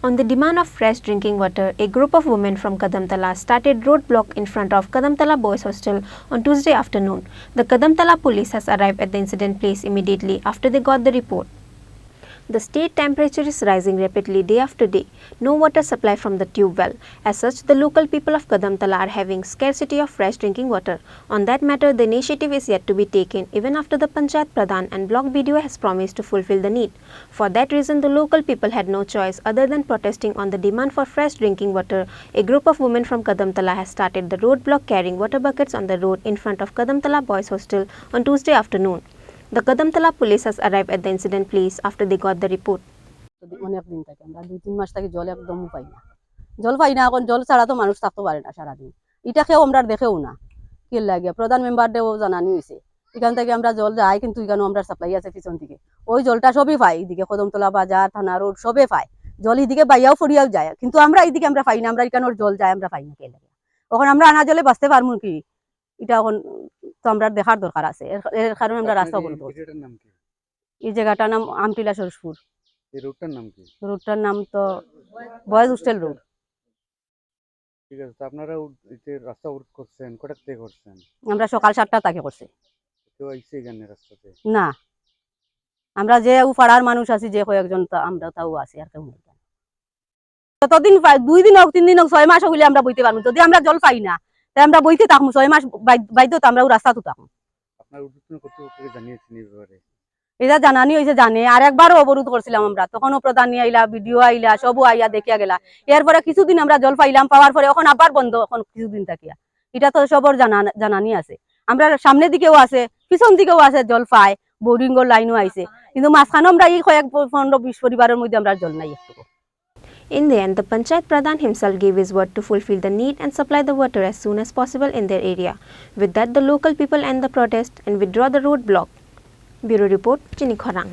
On the demand of fresh drinking water, a group of women from Kadamtala started roadblock in front of Kadamtala Boys Hostel on Tuesday afternoon. The Kadamtala police has arrived at the incident place immediately after they got the report. The state temperature is rising rapidly day after day. No water supply from the tube well. As such, the local people of Kadamtala are having scarcity of fresh drinking water. On that matter, the initiative is yet to be taken even after the Panchayat Pradhan and Block BDO has promised to fulfill the need. For that reason, the local people had no choice other than protesting on the demand for fresh drinking water. A group of women from Kadamtala has started the roadblock carrying water buckets on the road in front of Kadamtala Boys Hostel on Tuesday afternoon. The Kadamtala police has arrived at the incident place after they got the report. অনেক দিন থেকে আমরা 2-3 মাস থেকে জল একদম পাই না। জল পাই না, এখন জল ছাড়া তো মানুষ থাকতে পারে না সারাদিন। এটা খেয়েও আমরা দেখেও না কি লাগে। প্রধান মেম্বার দেও জানানি হয়েছে, এখান থেকে আমরা জল যাই, কিন্তু এখানেও আমরা সাপ্লাই আছে পিছন থেকে। ওই জলটা সবই পাই, এদিকে কদমতলা বাজার থানা রোড সবে পাই। জল এদিকে বাইয়াও ফরিয়াও যায়, কিন্তু আমরা এইদিকে আমরা পাই না। আমরা এখানোর জল যায় আমরা পাই না কে লাগে। এখন আমরা আনা জলে বাঁচতে পারবো কি? এটা এখন তো আমরা দেখার দরকার আছে। এর কারণে আমরা রাস্তা অবরোধ করছি। এই জায়গাটার নাম আমটিলা সরসপুর। এই রোডটার নাম কি? রোডটার নাম তো বয়েজ হোস্টেল রোড। ঠিক আছে, আপনারা এই রাস্তা অবরোধ করছেন, কটা থেকে করছেন? আমরা সকাল 7টা থেকে করছি। কেউ আইছে এখানে রাস্তাতে? না, আমরা যে পাড়ার মানুষ আছি, যে কয়েকজন আমরা তাও আছি, আর কেউ নেই। কতদিন 2 দিন হোক 3 দিন হোক 6 মাস হইলে আমরা বইতে পারবো। যদি আমরা জল পাই না তাই আমরা বইতে থাকবো 6 মাস বাধ্য আমরাও রাস্তাতে থাকবো। আপনার উদ্বোধন কর্তৃপক্ষকে জানিয়েছেন এই ব্যাপারে? এটা জানানি হয়েছে, জানে। আর একবারও অবরোধ করছিলাম আমরা, তখনও প্রধান আইলা, বিডিও আইলা, সবও আইয়া দেখিয়া গেলা। এরপরে কিছুদিন আমরা জল পাইলাম, পাওয়ার পরে এখন আবার বন্ধ, এখন কিছুদিন থাকিয়া। এটা তো সবর জানানি আছে। আমরা সামনের দিকেও আছে, পিছন দিকেও আছে জল পাই, বোরিংয়ের লাইনও আইছে, কিন্তু মাঝখানে আমরা এই কয়েক 15-20 পরিবারের মধ্যে আমরা জল নাই একটু। In the end, the Panchayat Pradhan himself gave his word to fulfill the need and supply the water as soon as possible in their area. With that, the local people end the protest and withdraw the roadblock. Bureau Report, Chini, Khorang.